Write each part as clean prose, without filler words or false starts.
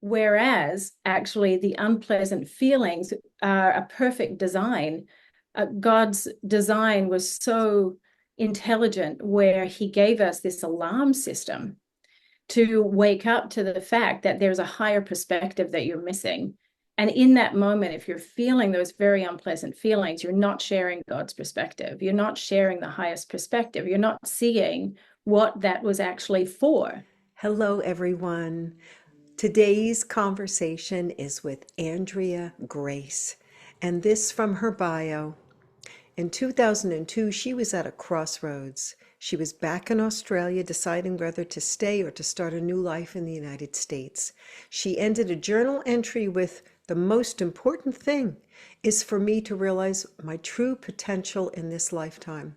Whereas actually the unpleasant feelings are a perfect design. God's design was so intelligent where he gave us this alarm system to wake up to the fact that there's a higher perspective that you're missing. And in that moment, if you're feeling those very unpleasant feelings, you're not sharing God's perspective. You're not sharing the highest perspective. You're not seeing what that was actually for. Hello, everyone. Today's conversation is with Andrea Grace, and this from her bio. In 2002, she was at a crossroads. She was back in Australia deciding whether to stay or to start a new life in the United States. She ended a journal entry with, "The most important thing is for me to realize my true potential in this lifetime."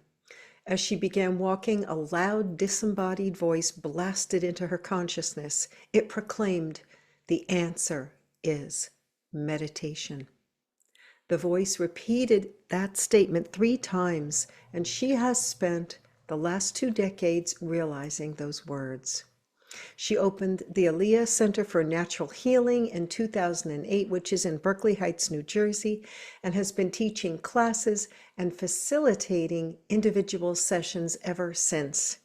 As she began walking, a loud, disembodied voice blasted into her consciousness. It proclaimed, "The answer is meditation." The voice repeated that statement 3 times, and she has spent the last 2 decades realizing those words. She opened the Aliyah Center for Natural Healing in 2008, which is in Berkeley Heights, New Jersey, and has been teaching classes and facilitating individual sessions ever since.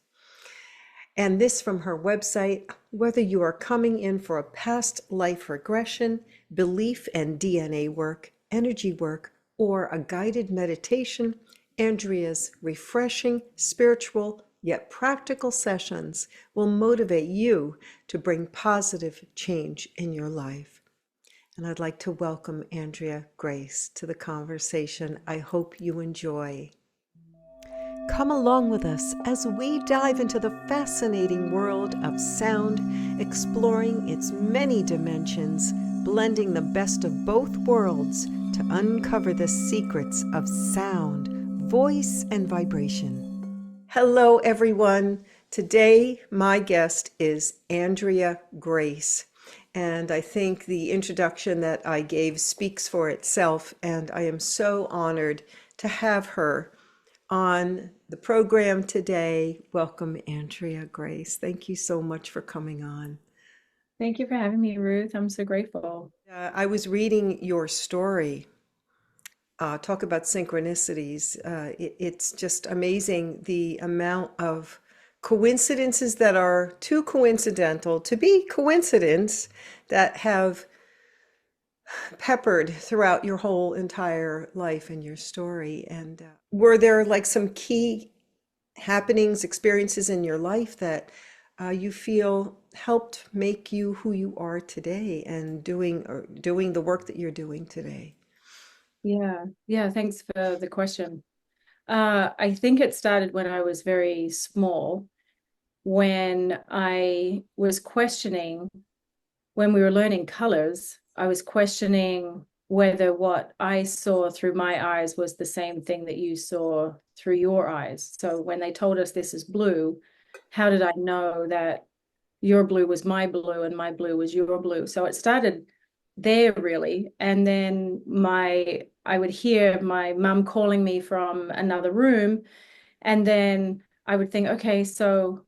And this from her website: whether you are coming in for a past life regression, belief and DNA work, energy work, or a guided meditation, Andrea's refreshing, spiritual, yet practical sessions will motivate you to bring positive change in your life. And I'd like to welcome Andrea Grace to the conversation. I hope you enjoy. Come along with us as we dive into the fascinating world of sound, exploring its many dimensions, blending the best of both worlds to uncover the secrets of sound, voice, and vibration. Hello, everyone. Today, my guest is Andrea Grace. And I think the introduction that I gave speaks for itself. And I am so honored to have her on the program today. Welcome, Andrea Grace. Thank you so much for coming on. Thank you for having me, Ruth. I'm so grateful. I was reading your story. Talk about synchronicities. It's just amazing the amount of coincidences that are too coincidental to be coincidence that have peppered throughout your whole entire life and your story. And were there like some key happenings, experiences in your life that you feel helped make you who you are today and doing the work that you're doing today? Yeah, thanks for the question. I think it started when I was very small, when I was questioning, when we were learning colors, I was questioning whether what I saw through my eyes was the same thing that you saw through your eyes. So when they told us this is blue, how did I know that your blue was my blue and my blue was your blue? So it started there really. And then I would hear my mum calling me from another room. And then I would think, okay, so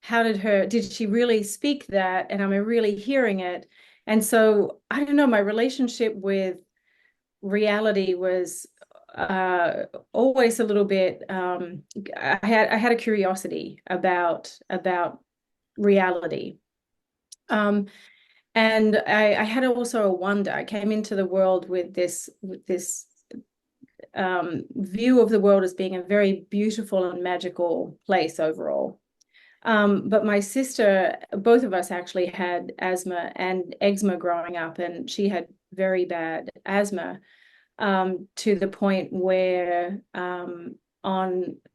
did she really speak that? And am I really hearing it? And so I don't know, my relationship with reality was always a little bit, I had a curiosity about reality. And I had also a wonder. I came into the world with this view of the world as being a very beautiful and magical place overall. But my sister, both of us actually had asthma and eczema growing up, and she had very bad asthma to the point where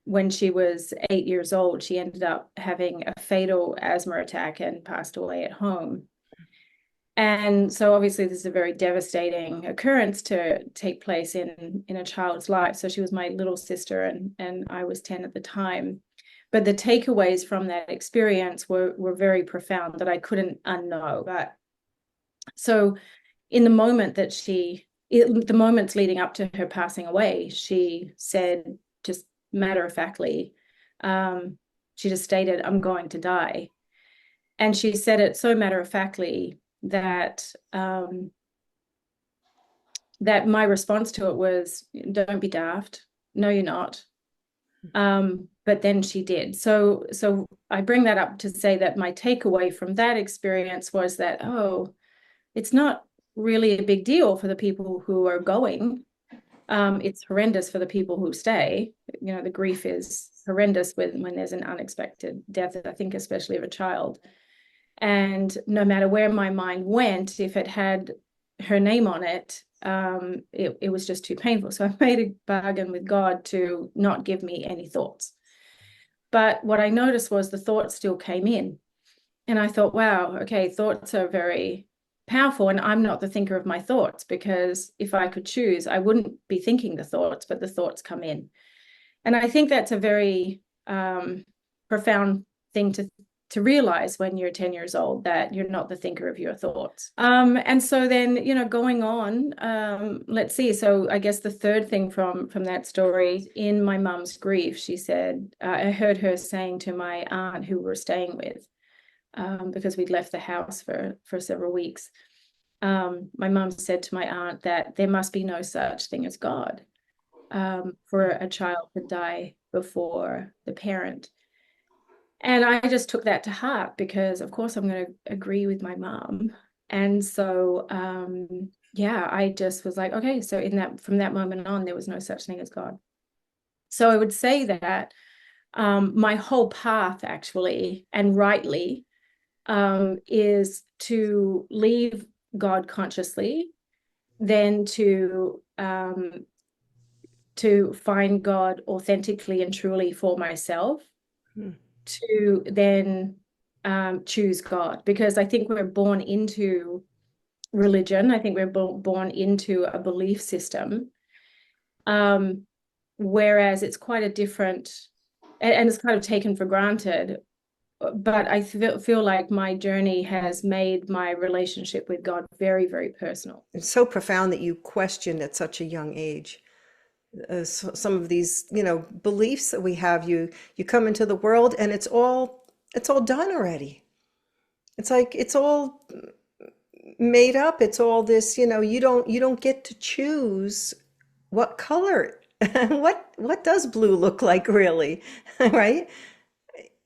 when she was 8 years old, she ended up having a fatal asthma attack and passed away at home. And so obviously this is a very devastating occurrence to take place in a child's life. So she was my little sister and I was 10 at the time. But the takeaways from that experience were very profound that I couldn't unknow. But so in the moment the moments leading up to her passing away, she said just matter-of-factly, she just stated, "I'm going to die." And she said it so matter-of-factly that that my response to it was, don't be daft. No, you're not. But then she did. So I bring that up to say that my takeaway from that experience was that, oh, it's not really a big deal for the people who are going. It's horrendous for the people who stay. You know, the grief is horrendous when there's an unexpected death, I think, especially of a child. And no matter where my mind went, if it had her name on it, it was just too painful. So I made a bargain with God to not give me any thoughts. But what I noticed was the thoughts still came in. And I thought, wow, okay, thoughts are very powerful. And I'm not the thinker of my thoughts, because if I could choose, I wouldn't be thinking the thoughts, but the thoughts come in. And I think that's a very profound thing to realize when you're 10 years old, that you're not the thinker of your thoughts. And so then, you know, going on, let's see. So I guess the third thing from that story, in my mum's grief, she said, I heard her saying to my aunt who we were staying with, because we'd left the house for several weeks. My mum said to my aunt that there must be no such thing as God, for a child to die before the parent. And I just took that to heart, because of course I'm going to agree with my mom. And so yeah, I just was like, okay, so from that moment on, there was no such thing as God. So I would say that my whole path, actually, and rightly, is to leave God consciously, then to find God authentically and truly for myself, to then choose God. Because I think we're born into religion. I think we're born into a belief system, whereas it's quite a different, and it's kind of taken for granted. But I feel like my journey has made my relationship with God very, very personal. It's so profound that you questioned at such a young age. Some of these, beliefs that we have, you come into the world and it's all done already. It's like it's all made up. It's all this, you don't get to choose what color. What does blue look like, really? Right?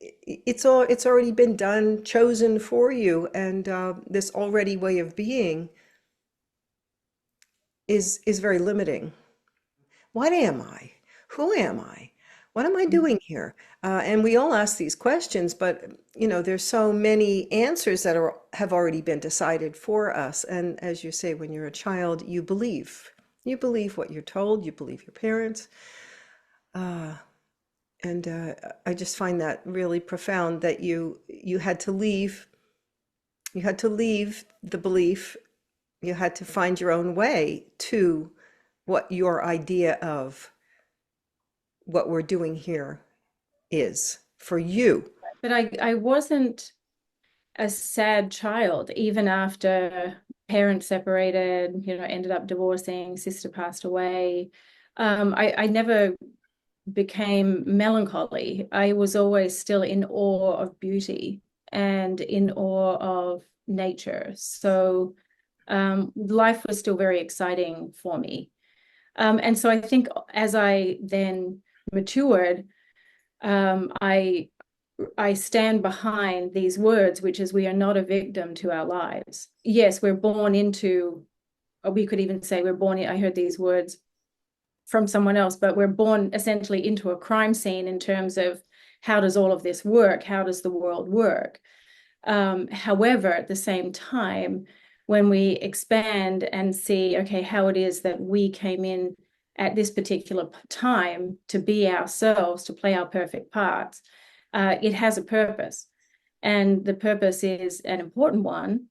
It's already been done, chosen for you, and this already way of being is very limiting. What am I? Who am I? What am I doing here? And we all ask these questions, but there's so many answers that have already been decided for us. And as you say, when you're a child, you believe. You believe what you're told. You believe your parents. And I just find that really profound that you had to leave. You had to leave the belief. You had to find your own way to what your idea of what we're doing here is for you. But I wasn't a sad child, even after parents separated, ended up divorcing, sister passed away. I never became melancholy. I was always still in awe of beauty and in awe of nature. So life was still very exciting for me. And so I think as I then matured, I stand behind these words, which is, we are not a victim to our lives. Yes, we're born into, or we could even say we're born in, I heard these words from someone else, but we're born essentially into a crime scene in terms of, how does all of this work? How does the world work? However, at the same time, when we expand and see, okay, how it is that we came in at this particular time to be ourselves, to play our perfect parts, it has a purpose. And the purpose is an important one.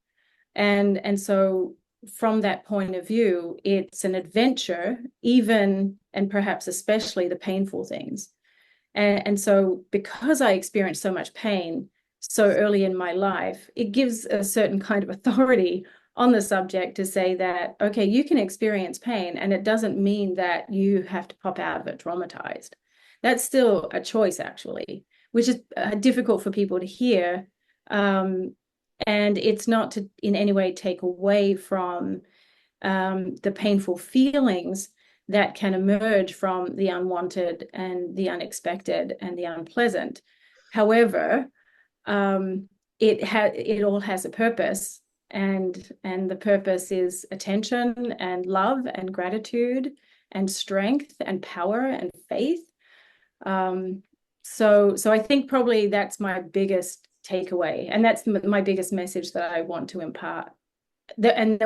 And so from that point of view, it's an adventure, even and perhaps especially the painful things. And so because I experienced so much pain so early in my life, it gives a certain kind of authority on the subject to say that, okay, you can experience pain, and it doesn't mean that you have to pop out of it traumatized. That's still a choice, actually, which is difficult for people to hear. And it's not to in any way take away from the painful feelings that can emerge from the unwanted and the unexpected and the unpleasant. However, it all has a purpose, and the purpose is attention and love and gratitude and strength and power and faith. So I think probably that's my biggest takeaway, and that's my biggest message that I want to impart. And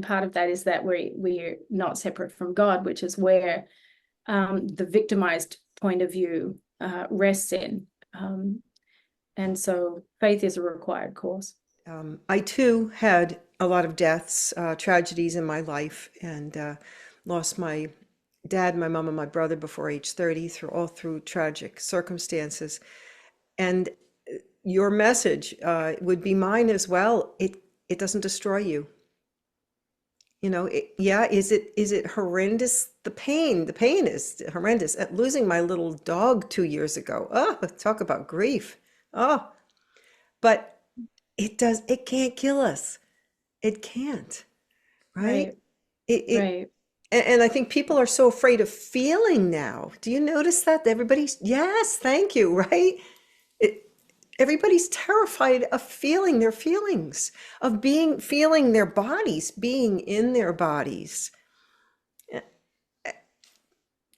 part of that is that we're not separate from God, which is where the victimized point of view rests in. And so faith is a required course. I too had a lot of deaths, tragedies in my life, and lost my dad, my mom, and my brother before age 30, all through tragic circumstances. And your message would be mine as well. It doesn't destroy you. You know, yeah, is it horrendous? The pain is horrendous. At losing my little dog 2 years ago. Oh, talk about grief. Oh, but it can't kill us. It can't, right? Right, It right. and I think people are so afraid of feeling now. Do you notice that? Everybody's, yes, thank you, right? It, everybody's terrified of feeling their feelings, of feeling their bodies, being in their bodies.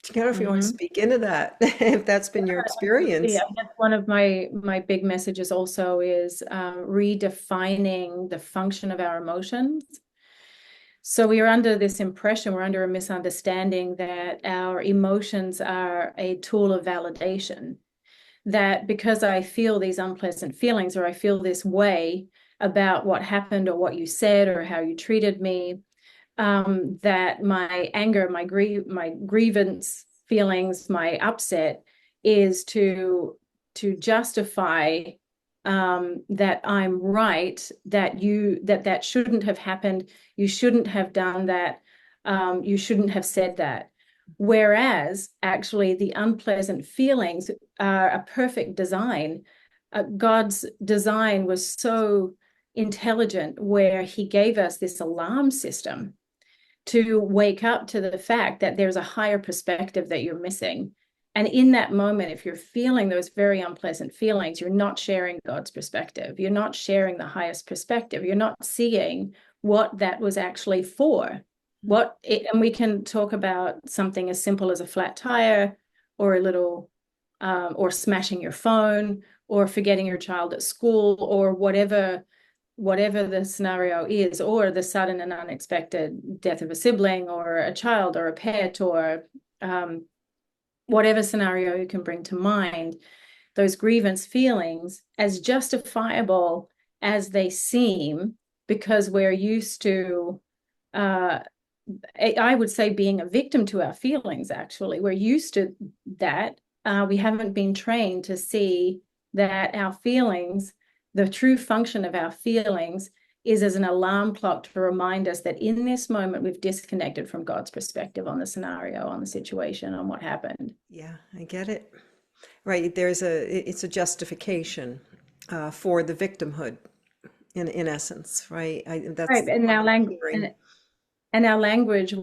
I don't know if you want to Mm-hmm. speak into that, if that's been your Yeah, experience. that's one of my big messages also is redefining the function of our emotions. So we are under this impression, we're under a misunderstanding that our emotions are a tool of validation. That because I feel these unpleasant feelings, or I feel this way about what happened or what you said or how you treated me, that my anger, my grievance feelings, my upset is to justify that I'm right, that shouldn't have happened, you shouldn't have done that, you shouldn't have said that. Whereas actually the unpleasant feelings are a perfect design. God's design was so intelligent, where he gave us this alarm system to wake up to the fact that there's a higher perspective that you're missing. And in that moment, if you're feeling those very unpleasant feelings, you're not sharing God's perspective. You're not sharing the highest perspective. You're not seeing what that was actually for. And we can talk about something as simple as a flat tire, or a little, or smashing your phone, or forgetting your child at school, or whatever the scenario is, or the sudden and unexpected death of a sibling or a child or a pet, or whatever scenario you can bring to mind, those grievance feelings, as justifiable as they seem, because we're used to, I would say, being a victim to our feelings. Actually, we're used to that. We haven't been trained to see that our feelings, the true function of our feelings, is as an alarm clock to remind us that in this moment we've disconnected from God's perspective on the scenario, on the situation, on what happened. Yeah, I get it. Right, it's a justification for the victimhood in essence, right? Right, That's and what our I'm language hearing. and our language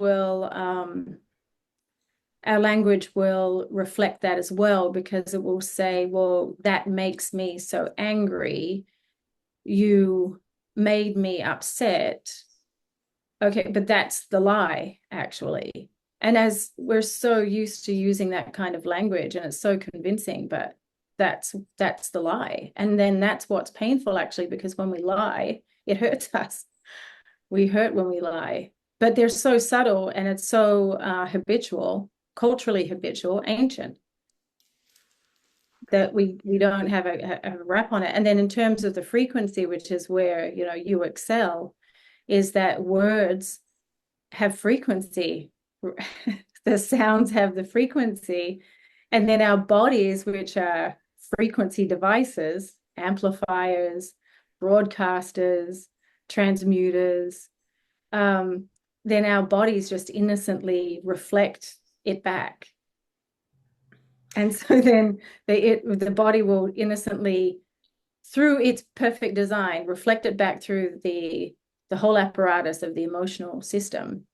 will reflect that as well, because it will say, well, that makes me so angry, you made me upset. Okay, but that's the lie, actually. And as we're so used to using that kind of language, and it's so convincing, but that's the lie. And then that's what's painful, actually, because when we lie, it hurts us. We hurt when we lie. But they're so subtle, and it's so habitual, culturally habitual, ancient, that we don't have a wrap on it. And then in terms of the frequency, which is where you excel, is that words have frequency. The sounds have the frequency, and then our bodies, which are frequency devices, amplifiers, broadcasters, transmuters, then our bodies just innocently reflect it back. And so then the body will innocently through its perfect design, reflect it back through the whole apparatus of the emotional system.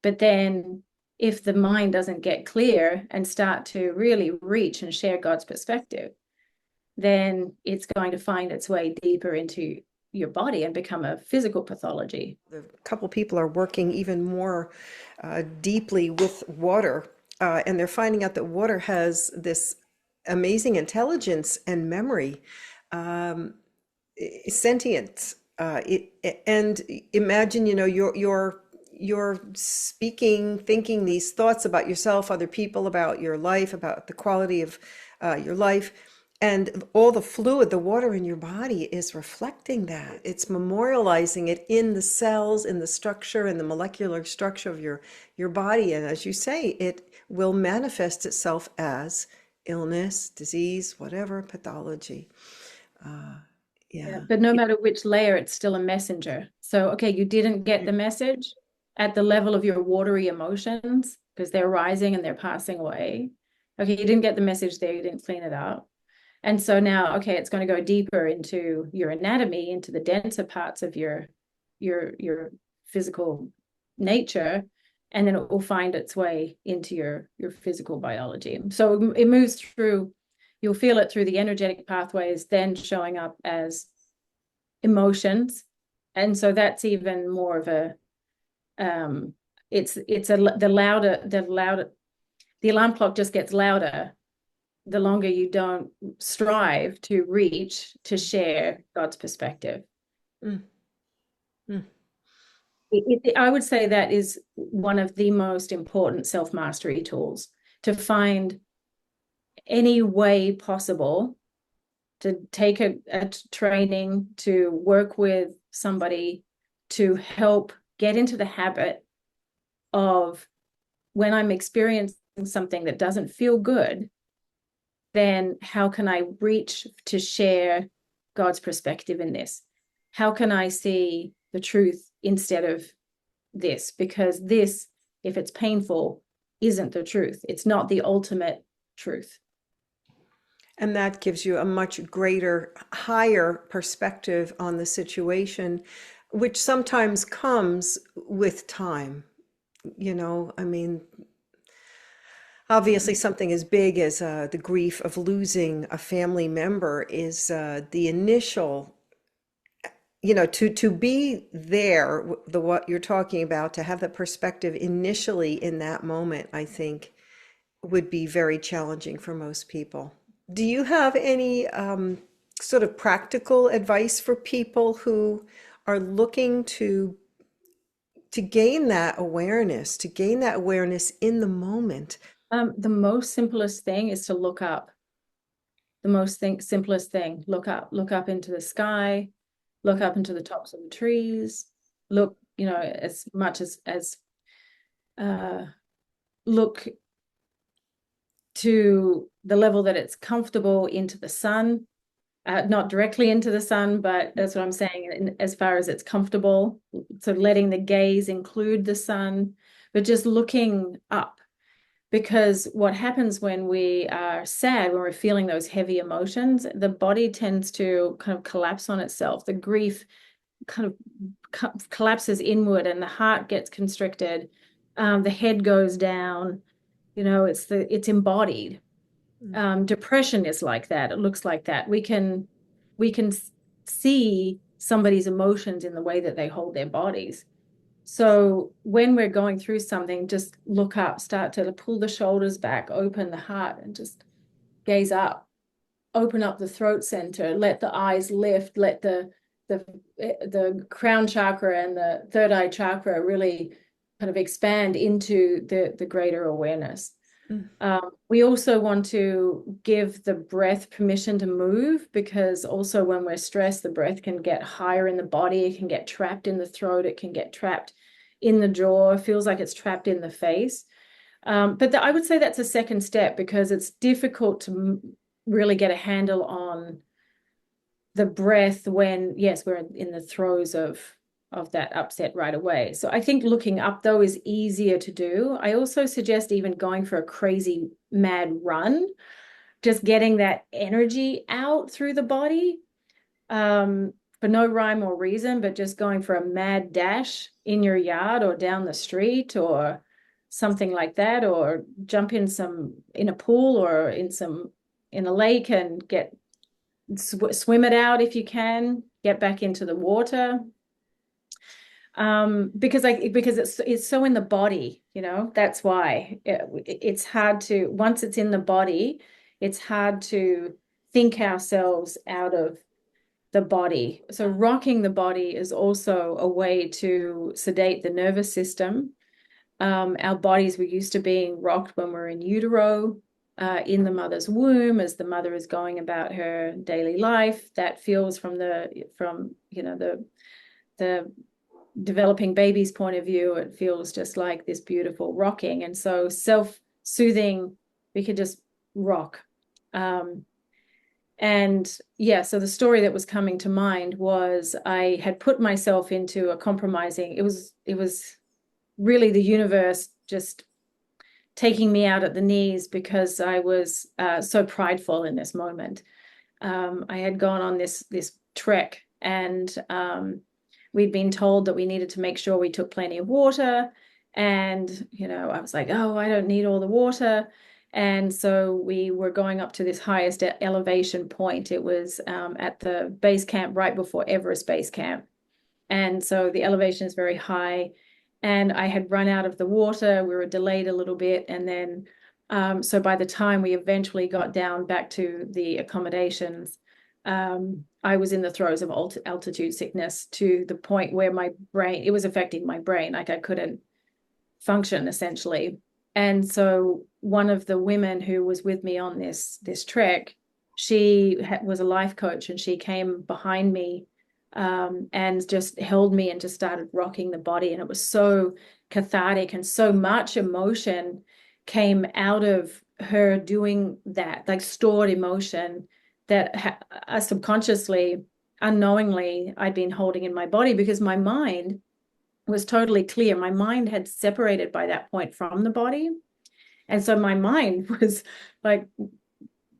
But then if the mind doesn't get clear and start to really reach and share God's perspective, then it's going to find its way deeper into your body and become a physical pathology. A couple people are working even more deeply with water, and they're finding out that water has this amazing intelligence and memory, um, sentience. And imagine, you're speaking, thinking these thoughts about yourself, other people, about your life, about the quality of your life. And all the fluid, the water in your body is reflecting that. It's memorializing it in the cells, in the structure, in the molecular structure of your body. And as you say, it will manifest itself as illness, disease, whatever, pathology. Yeah. But no matter which layer, it's still a messenger. So, okay, you didn't get the message at the level of your watery emotions because they're rising and they're passing away. Okay, you didn't get the message there, you didn't clean it up. And so now, okay, it's going to go deeper into your anatomy, into the denser parts of your physical nature, and then it will find its way into your physical biology. So it moves through, you'll feel it through the energetic pathways, then showing up as emotions. And so that's even more of a the alarm clock just gets louder the longer you don't strive to reach to share God's perspective. Mm. Mm. I would say that is one of the most important self-mastery tools, to find any way possible to take a training, to work with somebody to help get into the habit of, when I'm experiencing something that doesn't feel good, then how can I reach to share God's perspective in this? How can I see the truth instead of this? Because this, if it's painful, isn't the truth. It's not the ultimate truth. And that gives you a much greater, higher perspective on the situation, which sometimes comes with time. I mean, obviously, something as big as the grief of losing a family member is the initial, to be there, what you're talking about, to have that perspective initially in that moment, I think would be very challenging for most people. Do you have any sort of practical advice for people who are looking to gain that awareness, in the moment? The most simplest thing is to look up. The most simplest thing, look up into the sky, look up into the tops of the trees, look, as much as look to the level that it's comfortable into the sun, not directly into the sun, but that's what I'm saying, as far as it's comfortable. So letting the gaze include the sun, but just looking up. Because what happens when we are sad, when we're feeling those heavy emotions, the body tends to kind of collapse on itself. The grief kind of collapses inward and the heart gets constricted. The head goes down. It's embodied. Depression is like that. It looks like that. We can see somebody's emotions in the way that they hold their bodies. So when we're going through something, just look up, start to pull the shoulders back, open the heart, and just gaze up, open up the throat center, let the eyes lift, let the crown chakra and the third eye chakra really kind of expand into the greater awareness. We also want to give the breath permission to move, because also when we're stressed, the breath can get higher in the body, it can get trapped in the throat, it can get trapped in the jaw, it feels like it's trapped in the face. But I would say that's a second step, because it's difficult to really get a handle on the breath when, yes, we're in the throes of that upset right away. So I think looking up, though, is easier to do. I also suggest even going for a crazy mad run, just getting that energy out through the body. for no rhyme or reason, but just going for a mad dash in your yard or down the street or something like that, or jump in a pool or in a lake and swim it out if you can, get back into the water. Because it's so in the body, that's why it's hard to, once it's in the body, it's hard to think ourselves out of the body. So rocking the body is also a way to sedate the nervous system. Our bodies were used to being rocked when we're in utero, in the mother's womb, as the mother is going about her daily life. That feels from the developing baby's point of view, it feels just like this beautiful rocking. And so self-soothing, we could just rock. And yeah, so the story that was coming to mind was I had put myself into a compromising, it was really the universe just taking me out at the knees because I was so prideful in this moment. I had gone on this trek, and we'd been told that we needed to make sure we took plenty of water. And, I was like, oh, I don't need all the water. And so we were going up to this highest elevation point. It was at the base camp right before Everest Base Camp. And so the elevation is very high. And I had run out of the water. We were delayed a little bit. And then, so by the time we eventually got down back to the accommodations, I was in the throes of altitude sickness, to the point where it was affecting my brain. Like I couldn't function essentially. And so one of the women who was with me on this trek, she was a life coach, and she came behind me and just held me and just started rocking the body. And it was so cathartic, and so much emotion came out of her doing that, like stored emotion that subconsciously, unknowingly, I'd been holding in my body, because my mind was totally clear. My mind had separated by that point from the body. And so my mind was like,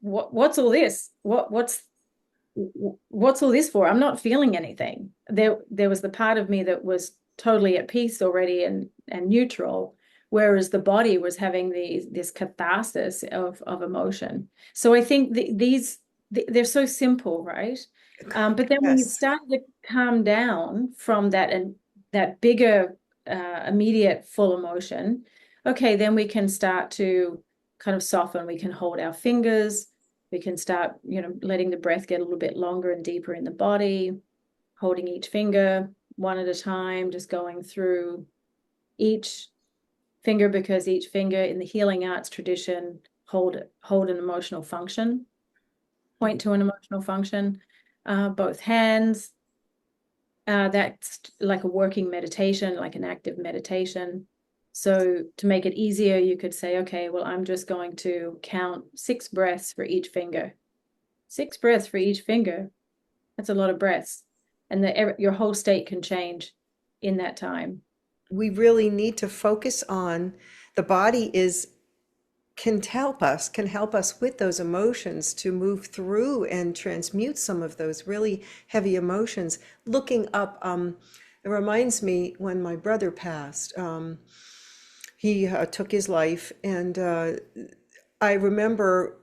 what's all this? What's all this for? I'm not feeling anything. There was the part of me that was totally at peace already and neutral, whereas the body was having this catharsis of emotion. So I think they're so simple, right? But then when you Yes. start to calm down from that, and that bigger immediate full emotion, okay, then we can start to kind of soften. We can hold our fingers. We can start, letting the breath get a little bit longer and deeper in the body, holding each finger one at a time, just going through each finger, because each finger in the healing arts tradition hold an emotional function, point to an emotional function. Both hands, that's like a working meditation, like an active meditation. So to make it easier, you could say, okay, well, I'm just going to count 6 breaths for each finger. 6 breaths for each finger. That's a lot of breaths. And your whole state can change in that time. We really need to focus on the body is can help us with those emotions to move through and transmute some of those really heavy emotions. Looking up, it reminds me when my brother passed. He took his life, and I remember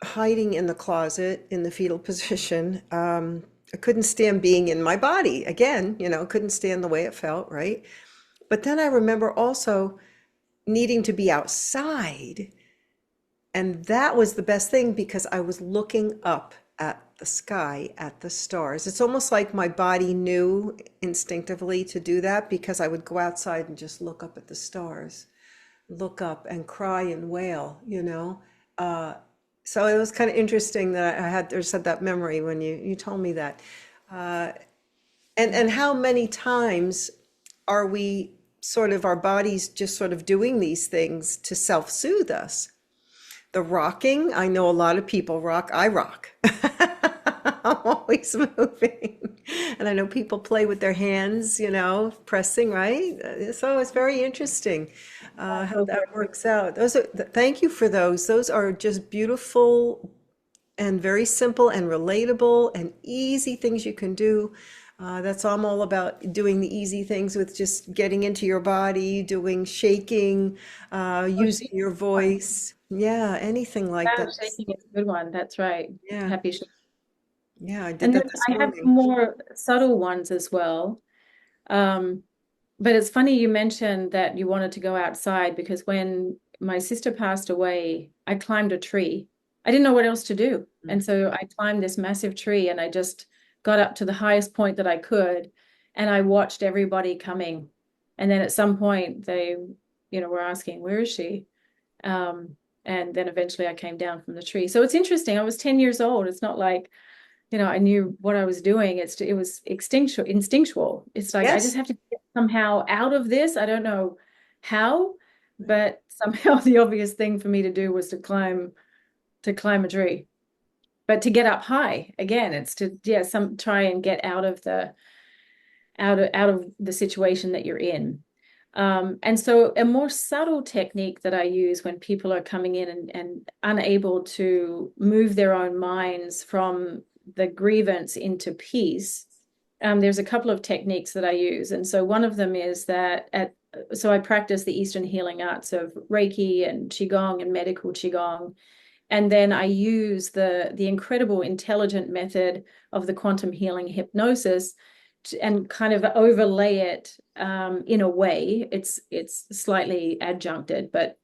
hiding in the closet in the fetal position. I couldn't stand being in my body again, couldn't stand the way it felt, right? But then I remember also needing to be outside. And that was the best thing, because I was looking up at the sky, at the stars. It's almost like my body knew instinctively to do that, because I would go outside and just look up at the stars, look up and cry and wail. So it was kind of interesting that there's that memory when you told me that. And how many times are we our bodies just sort of doing these things to self-soothe us? The rocking, I know a lot of people rock. I rock. I'm always moving. And I know people play with their hands, pressing, right? So it's very interesting how that works out. Thank you for those. Those are just beautiful and very simple and relatable and easy things you can do. That's I'm all about, doing the easy things with just getting into your body, doing shaking, Oh, using your voice. Yeah, anything like that. shaking is a good one. That's right. Yeah, Happy shaking. yeah, I did And then that this I have morning. more subtle ones as well. Um, but it's funny you mentioned that you wanted to go outside because when my sister passed away, I climbed a tree. I didn't know what else to do. And so I climbed this massive tree and I just got up to the highest point that I could and I watched everybody coming. And then at some point they, were asking, where is she? Um, and then eventually I came down from the tree. So it's interesting. I was 10 years old. It's not like I knew what I was doing. It was instinctual. It's like I just Yes, have to get somehow out of this. I don't know how, but somehow the obvious thing for me to do was to climb a tree. But to get up high again, it's to try and get out of the situation that you're in. And so a more subtle technique that I use when people are coming in and unable to move their own minds from the grievance into peace, there's a couple of techniques that I use. And so one of them is so I practice the Eastern healing arts of Reiki and Qigong and medical Qigong. And then I use the incredible intelligent method of the quantum healing hypnosis and kind of overlay it in a way. It's slightly adjuncted, but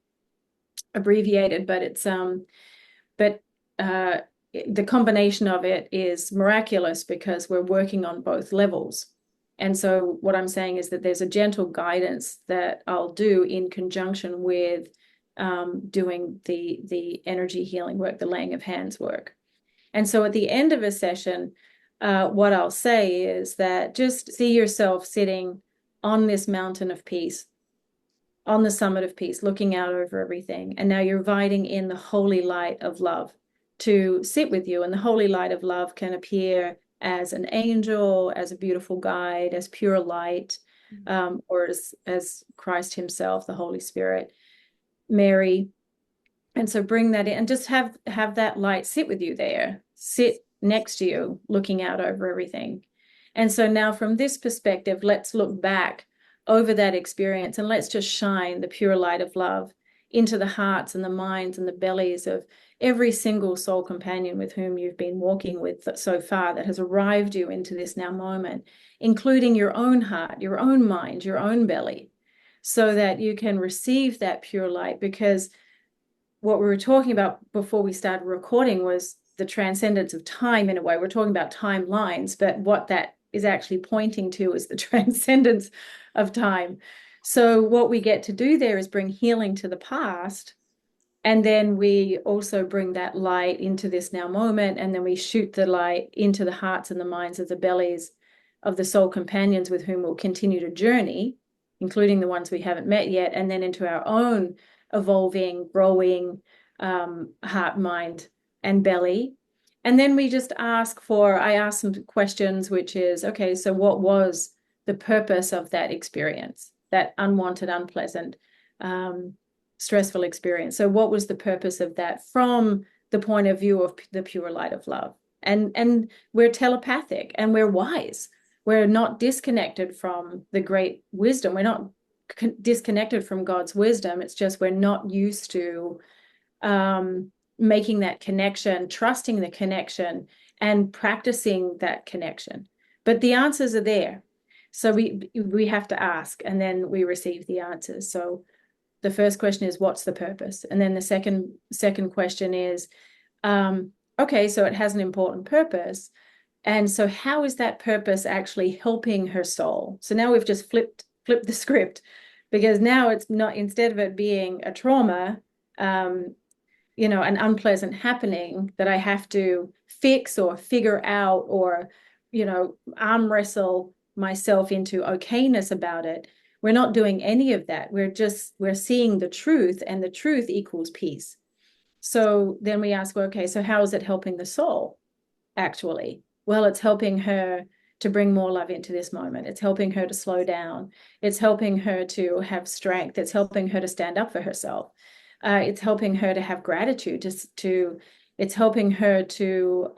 abbreviated, but but uh, the combination of it is miraculous because we're working on both levels. And so what I'm saying is that there's a gentle guidance that I'll do in conjunction with doing the energy healing work, the laying of hands work. And so at the end of a session, what I'll say is that just see yourself sitting on this mountain of peace, on the summit of peace, looking out over everything. And now you're inviting in the holy light of love to sit with you. And the holy light of love can appear as an angel, as a beautiful guide, as pure light, or as Christ himself, the Holy Spirit, Mary. And so bring that in and just have that light sit with you there, sit next to you, looking out over everything. And so now from this perspective, let's look back over that experience and let's just shine the pure light of love into the hearts and the minds and the bellies of every single soul companion with whom you've been walking with so far that has arrived you into this now moment, including your own heart, your own mind, your own belly, so that you can receive that pure light. Because what we were talking about before we started recording was the transcendence of time in a way. We're talking about timelines, but what that is actually pointing to is the transcendence of time. So what we get to do there is bring healing to the past. And then we also bring that light into this now moment. And then we shoot the light into the hearts and the minds of the bellies of the soul companions with whom we'll continue to journey, including the ones we haven't met yet, and then into our own evolving, growing heart, mind, and belly. And then we just I ask some questions, which is, okay, so what was the purpose of that experience, that unwanted, unpleasant, stressful experience? So what was the purpose of that from the point of view of the pure light of love? And we're telepathic and we're wise. We're not disconnected from the great wisdom. We're not disconnected from God's wisdom. It's just we're not used to making that connection, trusting the connection, and practicing that connection. But the answers are there. So we have to ask, and then we receive the answers. So the first question is, what's the purpose? And then the second question is, okay, so it has an important purpose. And so how is that purpose actually helping her soul? So now we've just flipped the script, because now it's not, instead of it being a trauma, an unpleasant happening that I have to fix or figure out or, arm wrestle myself into okayness about it. We're not doing any of that. We're seeing the truth, and the truth equals peace. So then we ask, well, okay, so how is it helping the soul actually? Well, it's helping her to bring more love into this moment. It's helping her to slow down. It's helping her to have strength. It's helping her to stand up for herself. It's helping her to have gratitude, to It's helping her to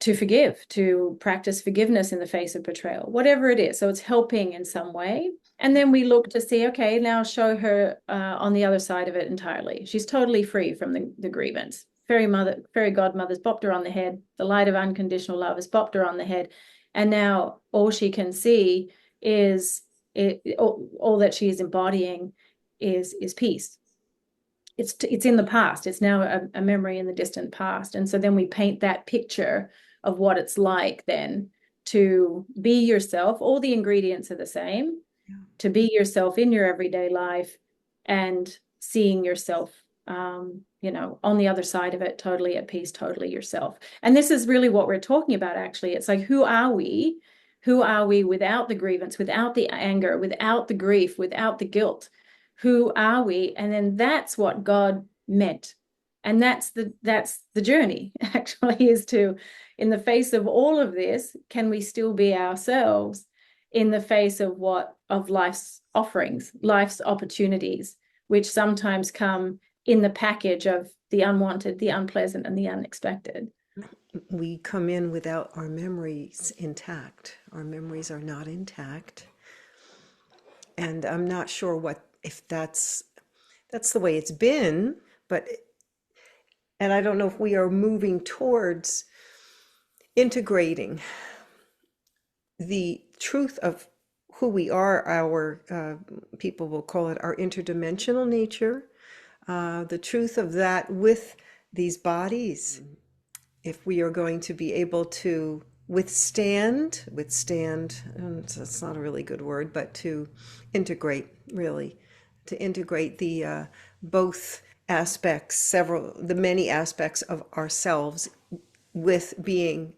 forgive, to practice forgiveness in the face of betrayal, whatever it is. So it's helping in some way. And then we look to see, okay, now show her on the other side of it entirely. She's totally free from the grievance. Fairy godmother's bopped her on the head. The light of unconditional love has bopped her on the head. And now all she can see is all that she is embodying is peace. It's in the past. It's now a memory in the distant past. And so then we paint that picture of what it's like then to be yourself. All the ingredients are the same. Yeah. To be yourself in your everyday life and seeing yourself, on the other side of it, totally at peace, totally yourself. And this is really what we're talking about, actually. It's like, who are we? Who are we without the grievance, without the anger, without the grief, without the guilt? Who are we? And then that's what God meant. And that's the journey, actually, is to, in the face of all of this, can we still be ourselves in the face of life's offerings, life's opportunities, which sometimes come in the package of the unwanted, the unpleasant, and the unexpected. We come in without our memories intact. Our memories are not intact. And I'm not sure if that's the way it's been, and I don't know if we are moving towards integrating the truth of who we are, our people will call it our interdimensional nature, the truth of that with these bodies. If we are going to be able to withstand, it's not a really good word, but to integrate, really, to integrate the both aspects, the many aspects of ourselves with being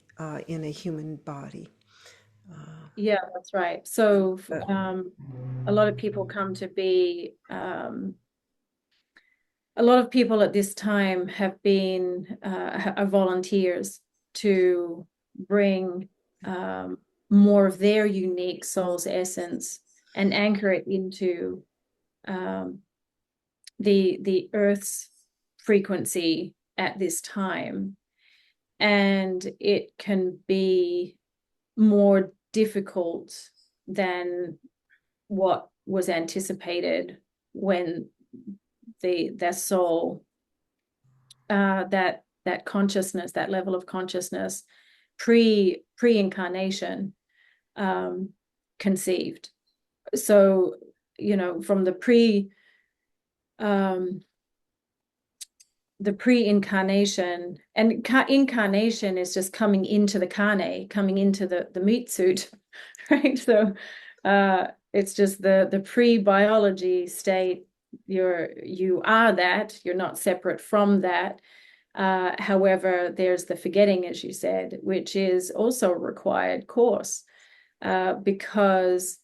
in a human body. Yeah, that's right. So a lot of people come to be, a lot of people at this time have been volunteers to bring more of their unique soul's essence and anchor it into the Earth's frequency at this time. And it can be more difficult than what was anticipated when their soul, that consciousness, that level of consciousness, pre-incarnation, conceived. So, from the pre-incarnation, and incarnation is just coming into the carne, coming into the meat suit, right? So it's just the pre-biology state. You are that, you're not separate from that. However, there's the forgetting, as you said, which is also a required course, because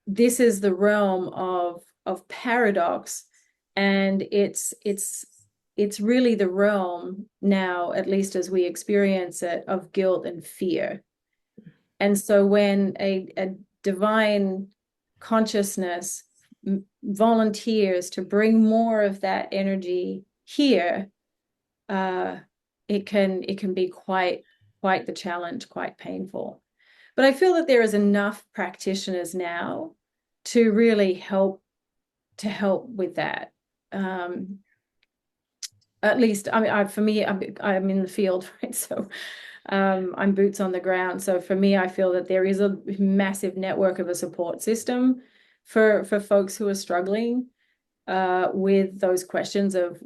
this is the realm of paradox, and it's really the realm now, at least as we experience it, of guilt and fear. And so when a divine consciousness volunteers to bring more of that energy here, it can be quite the challenge, quite painful. But I feel that there is enough practitioners now to really help with that. At least, I mean, for me, I'm in the field, right? So I'm boots on the ground. So for me, I feel that there is a massive network of a support system for folks who are struggling with those questions of,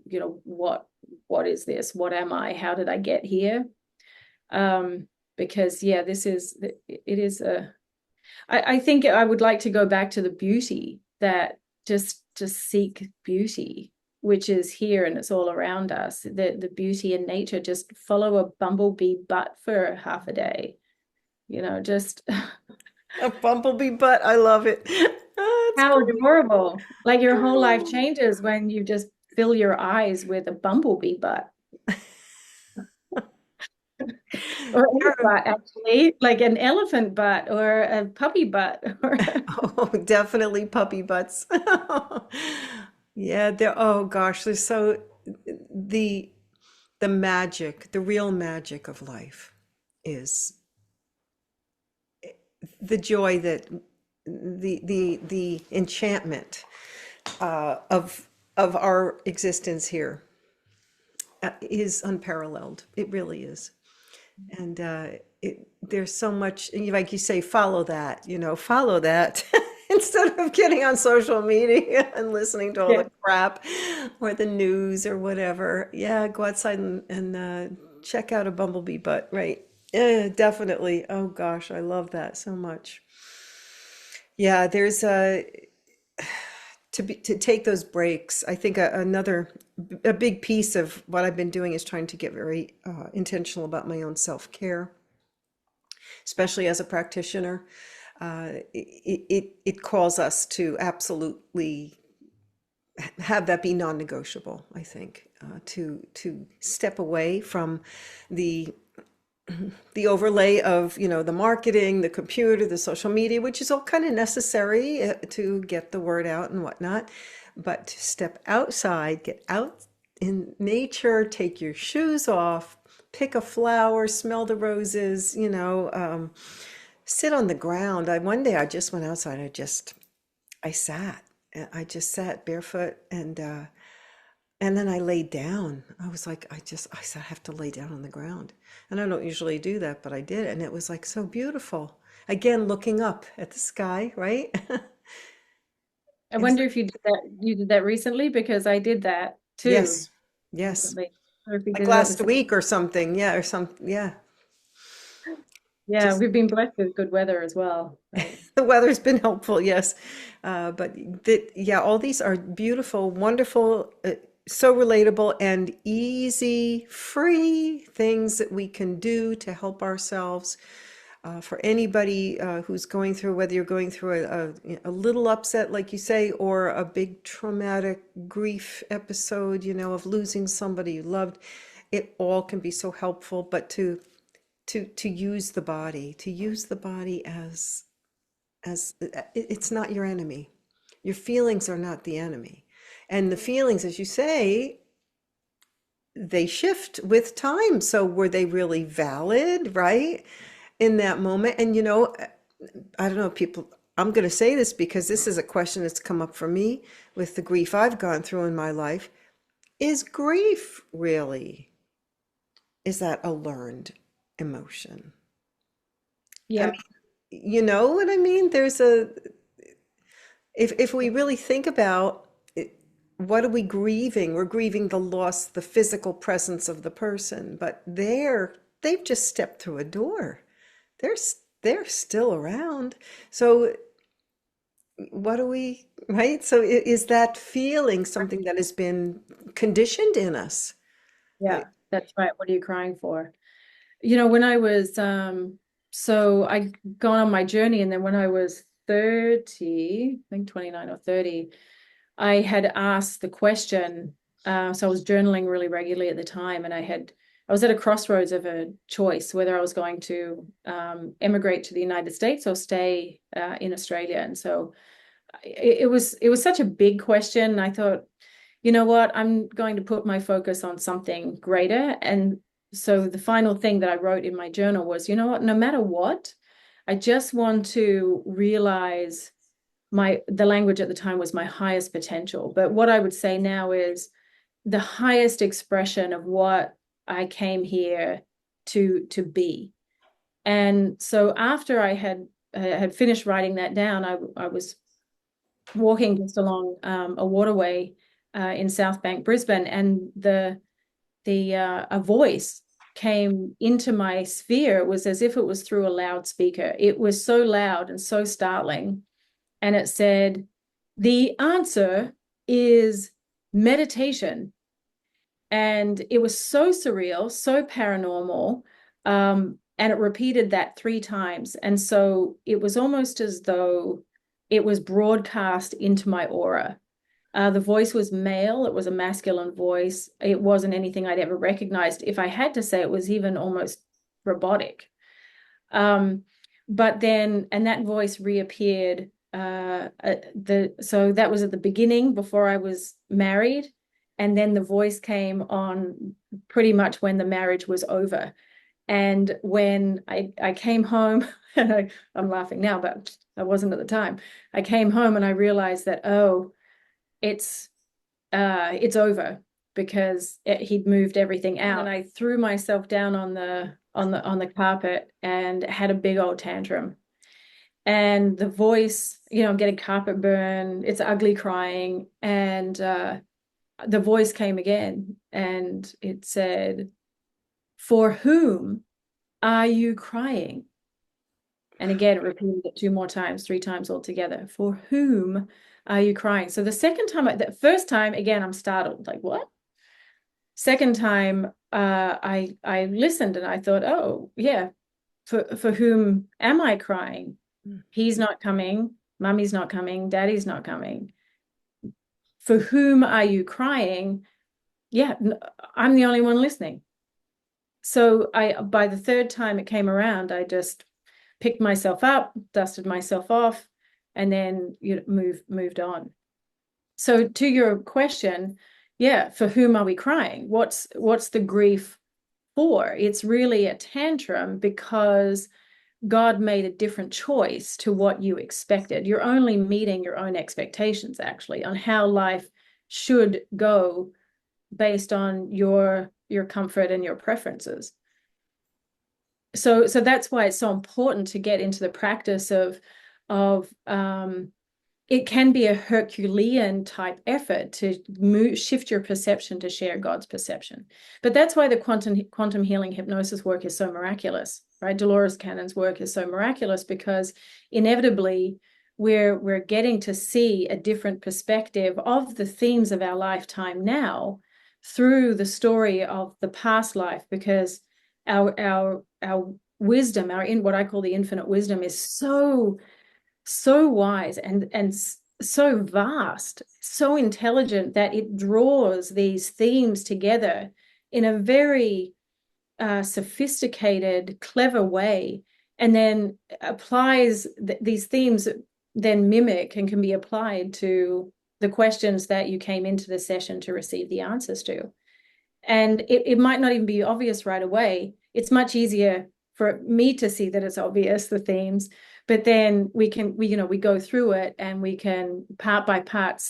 what is this? What am I? How did I get here? Because I think I would like to go back to the beauty, that just to seek beauty, which is here and it's all around us. The beauty in nature. Just follow a bumblebee butt for half a day, just a bumblebee butt. I love it. How adorable. Like your whole life changes when you just fill your eyes with a bumblebee butt. Or any butt, actually, like an elephant butt or a puppy butt. Or Oh, definitely puppy butts. Yeah, oh gosh, there's so the the magic, the real magic of life is the joy that the enchantment of our existence here is unparalleled. It really is. And there's so much, like you say, follow that, follow that instead of getting on social media and listening to all yeah, the crap or the news or whatever. Yeah, go outside and check out a bumblebee butt, right? Yeah, definitely. Oh gosh, I love that so much. Yeah, there's a to take those breaks. I think a big piece of what I've been doing is trying to get very intentional about my own self-care, especially as a practitioner. It calls us to absolutely have that be non-negotiable, I think, to step away from the the overlay of, the marketing, the computer, the social media, which is all kind of necessary to get the word out and whatnot. But to step outside, get out in nature, take your shoes off, pick a flower, smell the roses, sit on the ground. One day I just went outside. I sat. I just sat barefoot and then I laid down. I was like, I said, I have to lay down on the ground. And I don't usually do that, but I did. And it was like so beautiful. Again, looking up at the sky, right? I It's, wonder if you did that recently, because I did that too yes, yes. recently. Or if you Like did it at the last same. week or something. Yeah, or some, yeah. Yeah, Just we've been blessed with good weather as well, right? the weather's been helpful, yes. But yeah, all these are beautiful, wonderful, so relatable and easy, free things that we can do to help ourselves. For anybody who's going through, whether you're going through a little upset, like you say, or a big traumatic grief episode, of losing somebody you loved, it all can be so helpful. But to use the body as it's not your enemy. Your feelings are not the enemy. And the feelings, as you say, they shift with time. So were they really valid, right? In that moment? And I don't know, people, I'm going to say this because this is a question that's come up for me with the grief I've gone through in my life. Is grief really, is that a learned emotion? I mean, Yeah, you know what I mean? If we really think about it, what are we grieving? We're grieving the loss, the physical presence of the person, but they've just stepped through a door. They're still around. So what do we, right? So is that feeling something that has been conditioned in us? yeah, that's right. What are you crying for? When I was so I gone on my journey, and then when I was 30, I think 29 or 30, I had asked the question. So I was journaling really regularly at the time, and I was at a crossroads of a choice whether I was going to emigrate to the United States or stay in Australia. And so it was such a big question. I thought, you know what, I'm going to put my focus on something greater. And so the final thing that I wrote in my journal was, you know what, no matter what, I just want to realize the language at the time was my highest potential. But what I would say now is the highest expression of what I came here to be. And so after I had finished writing that down, I was walking just along a waterway in South Bank, Brisbane, and a voice came into my sphere. It was as if it was through a loudspeaker. It was so loud and so startling, and it said, "The answer is meditation." And it was so surreal, so paranormal. And it repeated that 3 times. And so it was almost as though it was broadcast into my aura. The voice was male, it was a masculine voice. It wasn't anything I'd ever recognized. If I had to say, it was even almost robotic. But then, and that voice reappeared. So that was at the beginning before I was married. And then the voice came on pretty much when the marriage was over. And when I came home, and I'm laughing now, but I wasn't at the time. I came home and I realized that, oh, it's over, because he'd moved everything out. And I threw myself down on the carpet and had a big old tantrum. And the voice, I'm getting carpet burn, it's ugly crying. And the voice came again and it said, "For whom are you crying?" And again, repeated it 2 more times, 3 times altogether. "For whom are you crying?" So the first time, again, I'm startled, like, what? Second time, I listened and I thought, oh, yeah, for whom am I crying? He's not coming, mummy's not coming, daddy's not coming. For whom are you crying? Yeah, I'm the only one listening. So by the third time it came around, I just picked myself up, dusted myself off, and then moved on. So to your question, yeah, for whom are we crying? What's the grief for? It's really a tantrum because God made a different choice to what you expected. You're only meeting your own expectations, actually, on how life should go based on your comfort and your preferences. So that's why it's so important to get into the practice of it can be a Herculean type effort to shift your perception to share God's perception. But that's why the quantum healing hypnosis work is so miraculous, right? Dolores Cannon's work is so miraculous because inevitably we're getting to see a different perspective of the themes of our lifetime now through the story of the past life, because our wisdom, in what I call the infinite wisdom, is so wise and so vast, so intelligent, that it draws these themes together in a very sophisticated, clever way, and then applies these themes, then mimic and can be applied to the questions that you came into the session to receive the answers to. And it might not even be obvious right away. It's much easier for me to see that it's obvious, the themes, but then we go through it and we can part by part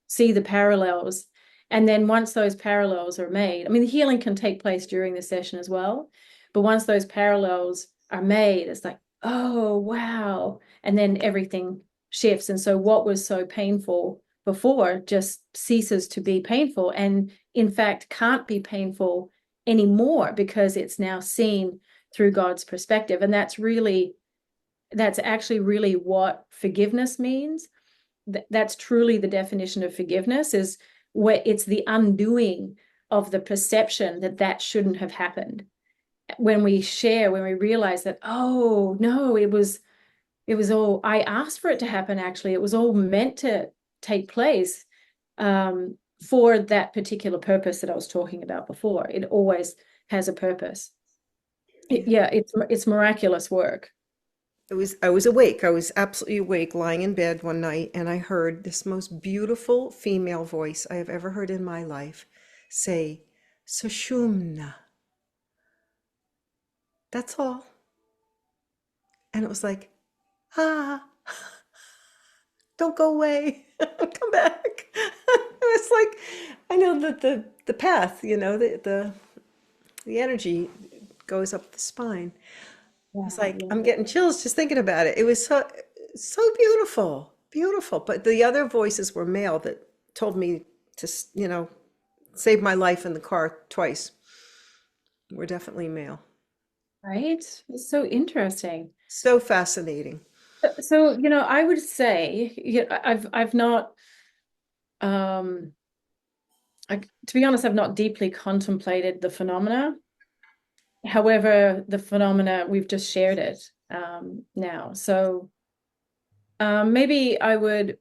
see the parallels. And then once those parallels are made, I mean, the healing can take place during the session as well, but once those parallels are made, it's like, oh, wow. And then everything shifts. And so what was so painful before just ceases to be painful, and in fact can't be painful anymore because it's now seen through God's perspective. And that's actually really what forgiveness means. That's truly the definition of forgiveness, is where it's the undoing of the perception that shouldn't have happened. When we realize that, oh no, it was all, I asked for it to happen. Actually, it was all meant to take place for that particular purpose that I was talking about before. It always has a purpose. It's miraculous work. I was awake. I was absolutely awake, lying in bed one night, and I heard this most beautiful female voice I have ever heard in my life say, Sushumna. That's all. And it was like, ah, don't go away. Come back. It's like, I know that the path, the energy goes up the spine. It's like, I'm getting chills just thinking about it. It was so beautiful, beautiful. But the other voices were male that told me to, save my life in the car twice. Were definitely male. Right? It's so interesting. So fascinating. So, I would say, I've not, to be honest, I've not deeply contemplated the phenomena. However, the phenomena, we've just shared it now. So maybe I would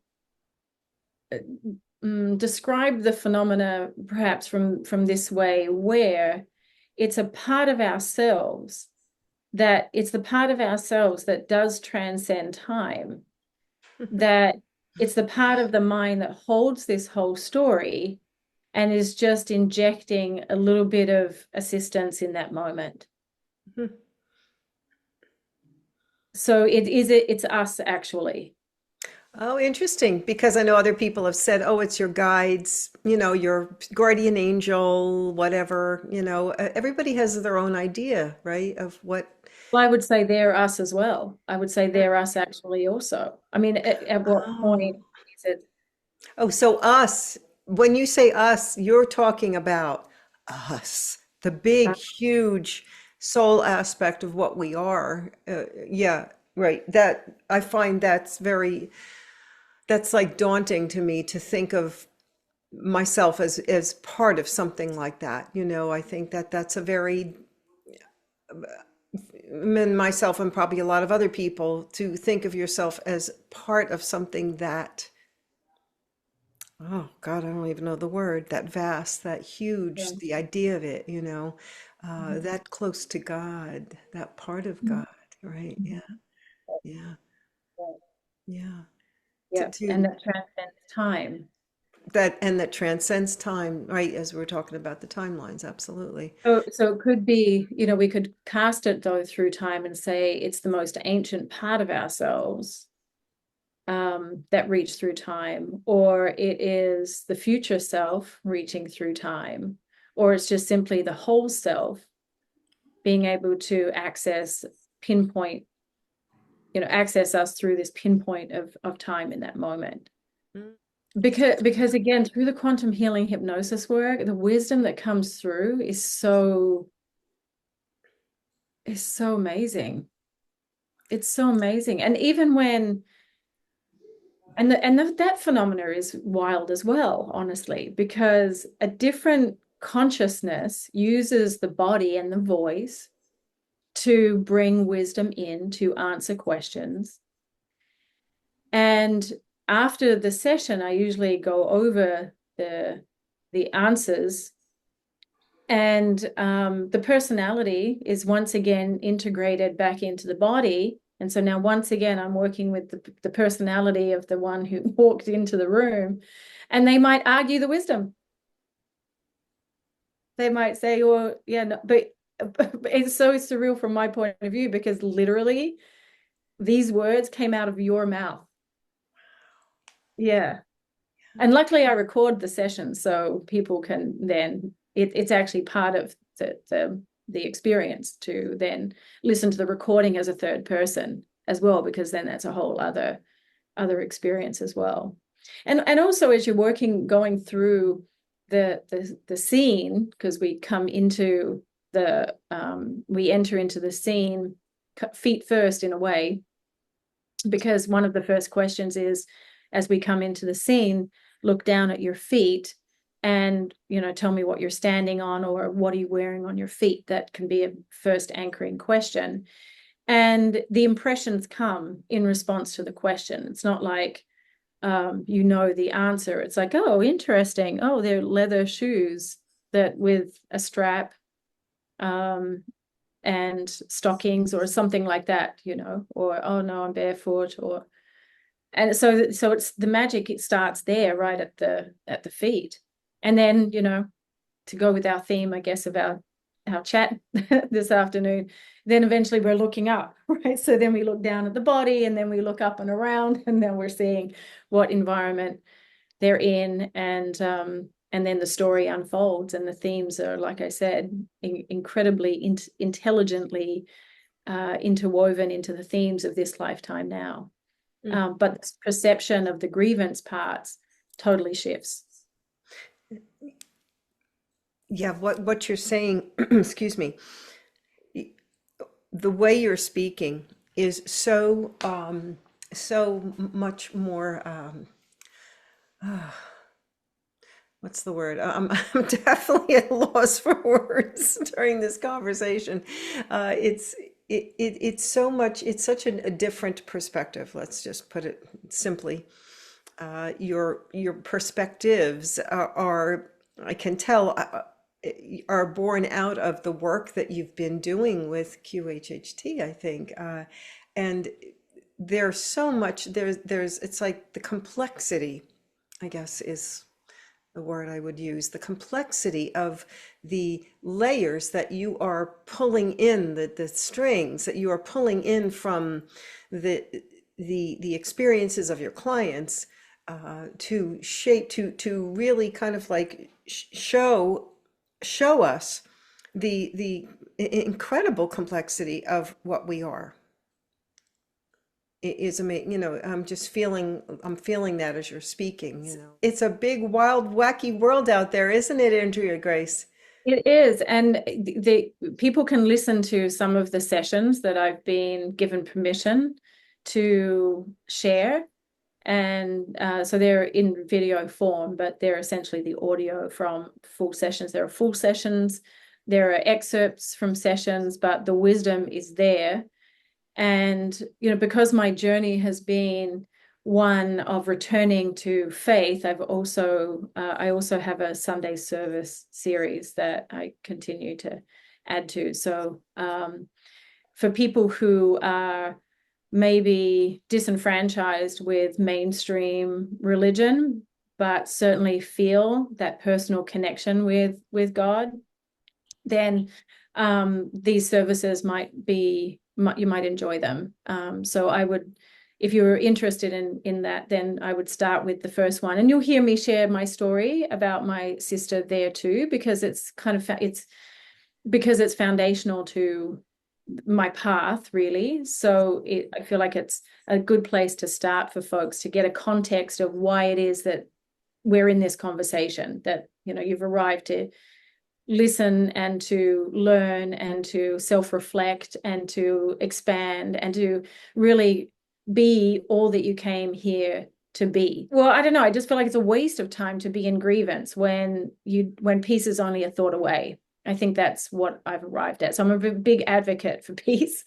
describe the phenomena perhaps from this way, where it's a part of ourselves that it's the part of ourselves that does transcend time, that it's the part of the mind that holds this whole story and is just injecting a little bit of assistance in that moment. So it's us actually. Oh, interesting. Because I know other people have said, oh, it's your guides, your guardian angel, whatever, everybody has their own idea, right? Of what. Well, I would say they're us as well. I would say they're us actually also. I mean, at what Oh. point is it? Oh, so us, when you say us, you're talking about us, the big, huge soul aspect of what we are. Yeah, right. That I find that's like daunting to me to think of myself as part of something like that. I think that that's a very, and myself and probably a lot of other people, to think of yourself as part of something that, oh God, I don't even know the word, that vast, that huge, Yeah. the idea of it, Mhm. that close to God, that part of Mhm. God, right? Yeah, yeah, yeah. To, Yeah, and to that transcends time. that, and that transcends time, right? As we're talking about the timelines, absolutely. So it could be, we could cast it though through time and say it's the most ancient part of ourselves that reach through time, or it is the future self reaching through time, or it's just simply the whole self being able to pinpoint, access us through this pinpoint of time in that moment. Mm. Because again, through the quantum healing hypnosis work, the wisdom that comes through is so amazing. It's so amazing. And even when that phenomena is wild as well, honestly, because a different consciousness uses the body and the voice to bring wisdom in to answer questions. And after the session, I usually go over the answers, and the personality is once again integrated back into the body. And so now, once again, I'm working with the personality of the one who walked into the room, and they might argue the wisdom. They might say, "Well, yeah, no," but it's so surreal from my point of view because literally these words came out of your mouth. Yeah. And luckily I record the session so people can then it's actually part of the experience to then listen to the recording as a third person as well, because then that's a whole other experience as well. And also as you're going through the scene, because we enter into the scene feet first in a way, because one of the first questions is, as we come into the scene, look down at your feet and tell me what you're standing on, or what are you wearing on your feet. That can be a first anchoring question, and the impressions come in response to the question. It's not like the answer. It's like, oh, interesting, oh, they're leather shoes that with a strap, um and stockings or something like that, or oh no, I'm barefoot. Or and so it's the magic, it starts there right at the feet. And then to go with our theme, I guess, of our chat this afternoon, then eventually we're looking up, right? So then we look down at the body, and then we look up and around, and then we're seeing what environment they're in, and then the story unfolds, and the themes are, like I said, incredibly intelligently interwoven into the themes of this lifetime now. But this perception of the grievance parts totally shifts. Yeah, what you're saying, excuse me, the way you're speaking is so much more, what's the word? I'm definitely at a loss for words during this conversation. It's so much, it's such a different perspective. Let's just put it simply. Your perspectives are, I can tell. are born out of the work that you've been doing with QHHT, I think. And there's so much, it's like the complexity, I guess, is the word I would use, the complexity of the layers that you are pulling in, the strings that you are pulling in from the the experiences of your clients, to shape, to really kind of like show us the incredible complexity of what we are. It is amazing, I'm feeling that as you're speaking, It's a big, wild, wacky world out there, isn't it, Andrea Grace? It is, and the people can listen to some of the sessions that I've been given permission to share. And so they're in video form, but they're essentially the audio from full sessions. There are full sessions, there are excerpts from sessions, but the wisdom is there. And, because my journey has been one of returning to faith, I also have a Sunday service series that I continue to add to. So for people who are maybe disenfranchised with mainstream religion, but certainly feel that personal connection with God, then these services you might enjoy them. So I would, if you're interested in that, then I would start with the first one, and you'll hear me share my story about my sister there too, because it's foundational to my path, really. So I feel like it's a good place to start for folks to get a context of why it is that we're in this conversation, that you've arrived to listen and to learn and to self-reflect and to expand and to really be all that you came here to be. Well, I don't know. I just feel like it's a waste of time to be in grievance when peace is only a thought away. I think that's what I've arrived at. So I'm a big advocate for peace,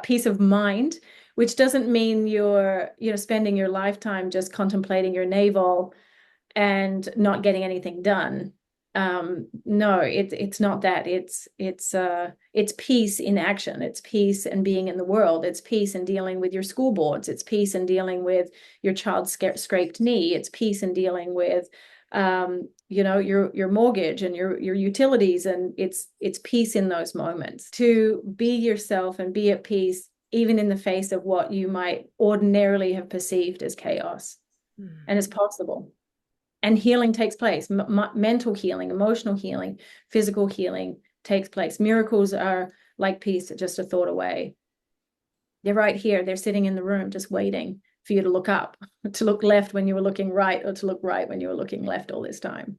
peace of mind, which doesn't mean you're spending your lifetime just contemplating your navel and not getting anything done. No, it's not that. It's peace in action. It's peace and being in the world. It's peace in dealing with your school boards. It's peace in dealing with your child's scraped knee. It's peace in dealing with your mortgage and your utilities, and it's peace in those moments. To be yourself and be at peace, even in the face of what you might ordinarily have perceived as chaos. And it's possible. And healing takes place. Mental healing, emotional healing, physical healing takes place. Miracles are like peace, just a thought away. They're right here. They're sitting in the room, just waiting for you to look up, to look left when you were looking right, or to look right when you were looking left all this time.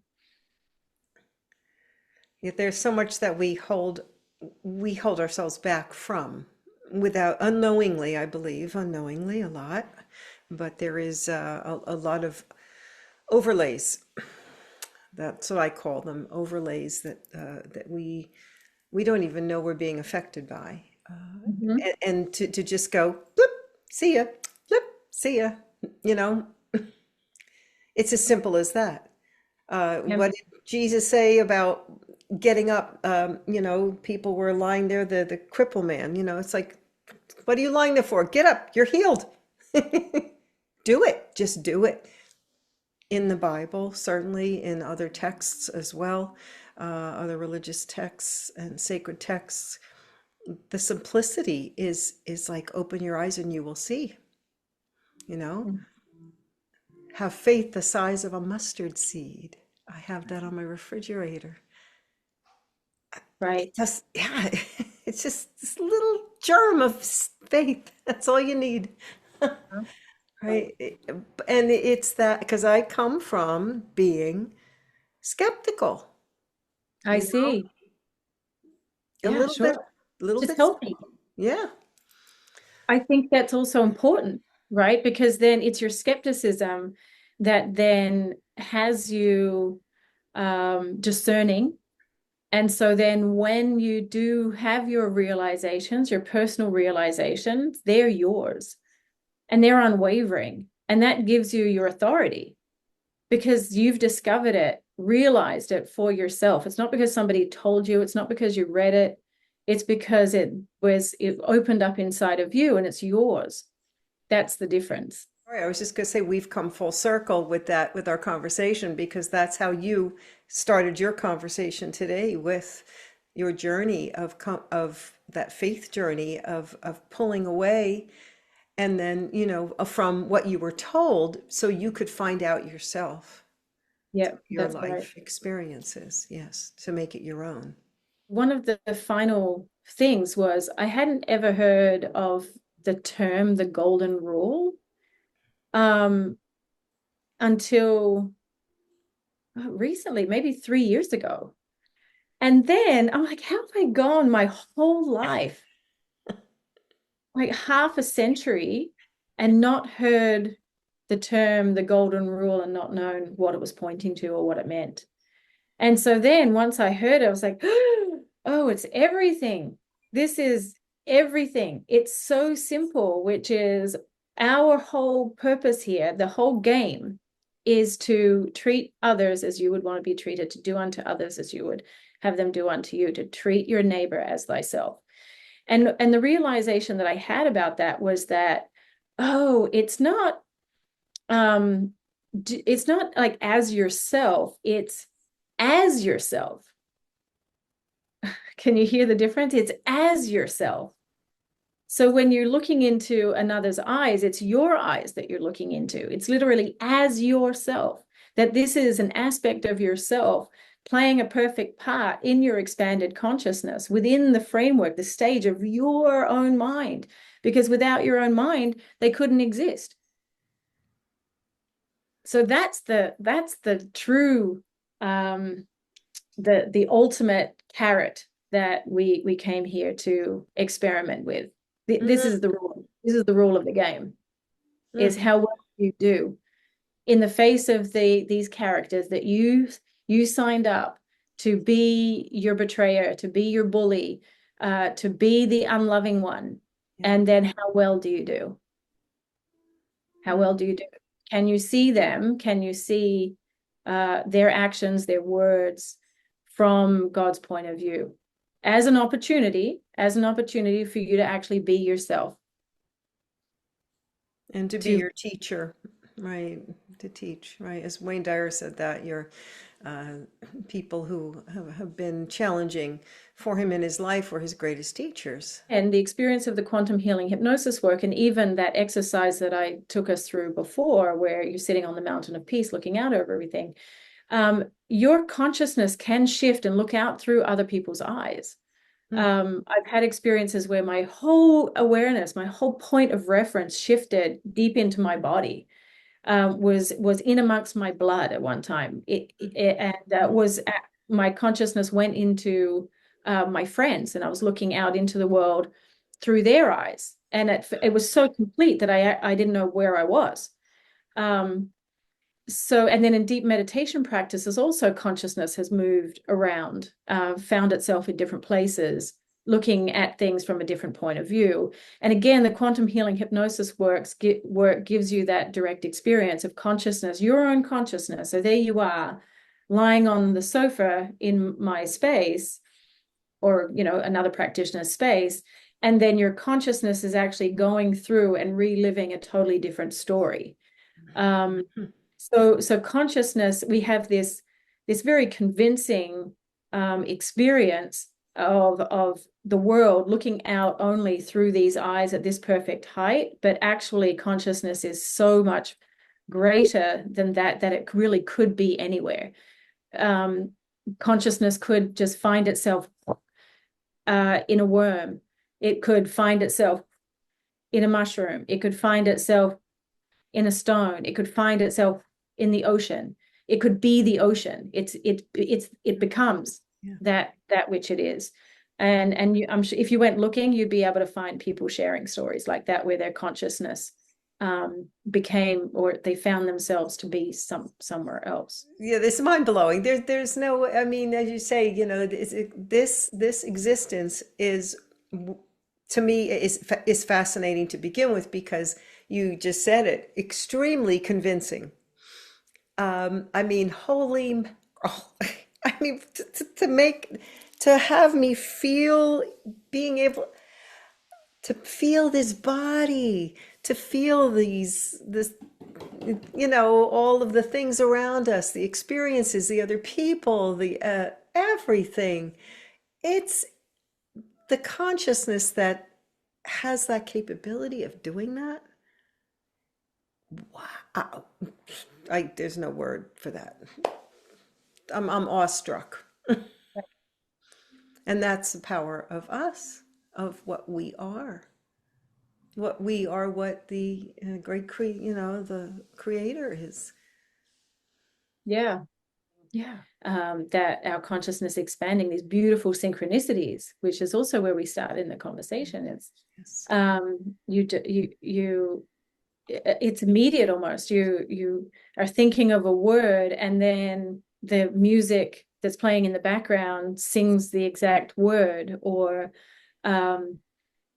Yet there's so much that we hold ourselves back from, without, unknowingly, I believe, unknowingly a lot, but there is a lot of overlays. That's what I call them, overlays that we don't even know we're being affected by, and to just go, bloop, see ya, bloop, see ya. It's as simple as that. What did Jesus say about getting up? People were lying there, the cripple man. It's like, what are you lying there for? Get up, you're healed. Do it, just do it. In the Bible, certainly in other texts as well, other religious texts and sacred texts, the simplicity is like, open your eyes and you will see. Have faith the size of a mustard seed. I have that on my refrigerator. Right. Yeah, it's just this little germ of faith. That's all you need. Right. And it's that, because I come from being skeptical. I see. A Yeah, little sure. bit. Healthy. Yeah. I think that's also important, right? Because then it's your skepticism that then has you discerning. And so then when you do have your realizations, your personal realizations, they're yours and they're unwavering. And that gives you your authority because you've discovered it realized it for yourself. It's not because somebody told you, it's not because you read it, it's because it opened up inside of you and it's yours. That's the difference. Right, I was just going to say we've come full circle with that, with our conversation, because that's how you started your conversation today with your journey of that faith journey of pulling away, and then, from what you were told, so you could find out yourself Yeah, through your that's right. life experiences, yes, to make it your own. One of the final things was I hadn't ever heard of the term the golden rule um, until recently, maybe 3 years ago. And then I'm like, how have I gone my whole life, like half a century, and not heard the term the golden rule and not known what it was pointing to or what it meant? And so then once I heard it, I was like, oh, it's everything. This is everything. It's so simple, which is our whole purpose here, the whole game is to treat others as you would want to be treated, to do unto others as you would have them do unto you, to treat your neighbor as thyself. And the realization that I had about that was that, oh, it's not like as yourself, it's as yourself. Can you hear the difference? It's as yourself. So when you're looking into another's eyes, it's your eyes that you're looking into. It's literally as yourself, that this is an aspect of yourself playing a perfect part in your expanded consciousness within the framework, the stage of your own mind. Because without your own mind, they couldn't exist. So that's the true the ultimate carrot that we came here to experiment with. This is the rule. This is the rule of the game. Is how well you do in the face of these characters that you signed up to be your betrayer, to be your bully, to be the unloving one, Yeah. and then how well do you do? How well do you do? Can you see them? Can you see their actions, their words from God's point of view as an opportunity for you to actually be yourself? And to be To your teacher, right? To teach, right? As Wayne Dyer said that, your uh, people who have been challenging for him in his life were his greatest teachers. and the experience of the quantum healing hypnosis work, and even that exercise that I took us through before, where you're sitting on the mountain of peace, looking out over everything, your consciousness can shift and look out through other people's eyes. I've had experiences where my whole awareness, my whole point of reference shifted deep into my body, was in amongst my blood at one time. My consciousness went into my friends, and I was looking out into the world through their eyes, and it was so complete that I didn't know where I was. So, and then in deep meditation practices, also consciousness has moved around, found itself in different places, looking at things from a different point of view. And again, the quantum healing hypnosis work gives you that direct experience of consciousness, your own consciousness. So there you are, lying on the sofa in my space, or another practitioner's space, and then your consciousness is actually going through and reliving a totally different story. So consciousness, we have this very convincing experience of the world looking out only through these eyes at this perfect height, but actually consciousness is so much greater than that it really could be anywhere. Consciousness could just find itself in a worm. It could find itself in a mushroom. It could find itself in a stone. It could find itself in the ocean. It could be the ocean. It becomes that which it is. And I'm sure if you went looking, you'd be able to find people sharing stories like that, where their consciousness became, or they found themselves to be somewhere else. Yeah, this is mind blowing. There's no, I mean, as you say, this existence is, to me, is fascinating to begin with, because you just said it, extremely convincing. I mean, holy Oh, I mean, to have me feel, being able to feel this body, to feel this, all of the things around us, the experiences, the other people, the everything. It's the consciousness that has that capability of doing that. Wow. There's no word for that. I'm awestruck. And that's the power of us, of what we are. What we are, what the the creator is. Yeah. Yeah. That our consciousness expanding these beautiful synchronicities, which is also where we start in the conversation. It's Yes. it's immediate almost. You are thinking of a word, and then the music that's playing in the background sings the exact word, or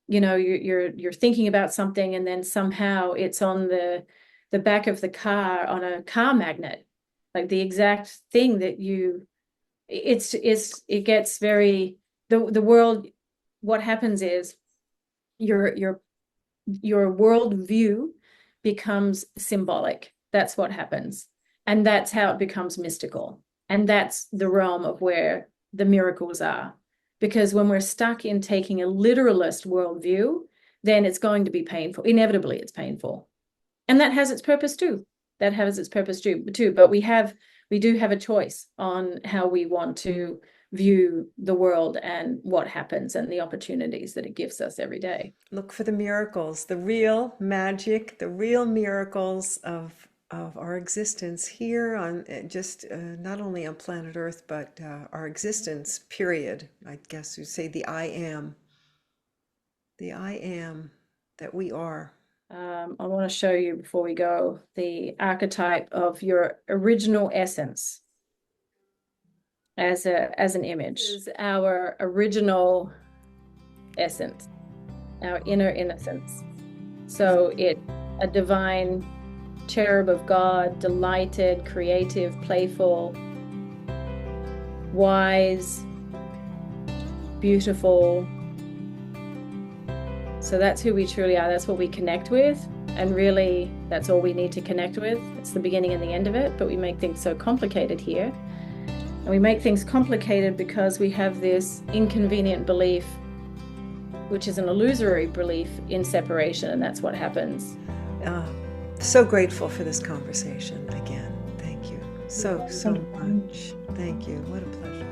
you're thinking about something, and then somehow it's on the back of the car on a car magnet, like the exact thing that it gets very, the world. What happens is your world view becomes symbolic. That's what happens, and that's how it becomes mystical, and that's the realm of where the miracles are. Because when we're stuck in taking a literalist worldview, then it's going to be painful. Inevitably, it's painful, and that has its purpose too. That has its purpose too. But we do have a choice on how we want to view the world and what happens and the opportunities that it gives us every day. Look for the miracles, the real magic, the real miracles of our existence here on just not only on planet Earth, but our existence, period. I guess you'd say the I am that we are. I want to show you before we go the archetype of your original essence as an image. This is our original essence, our inner innocence. So it's a divine cherub of God, delighted, creative, playful, wise, beautiful. So that's who we truly are. That's what we connect with. And really, that's all we need to connect with. It's the beginning and the end of it, but we make things so complicated here. And we make things complicated because we have this inconvenient belief, which is an illusory belief in separation, and that's what happens. So grateful for this conversation again. Thank you so much. Thank you. What a pleasure.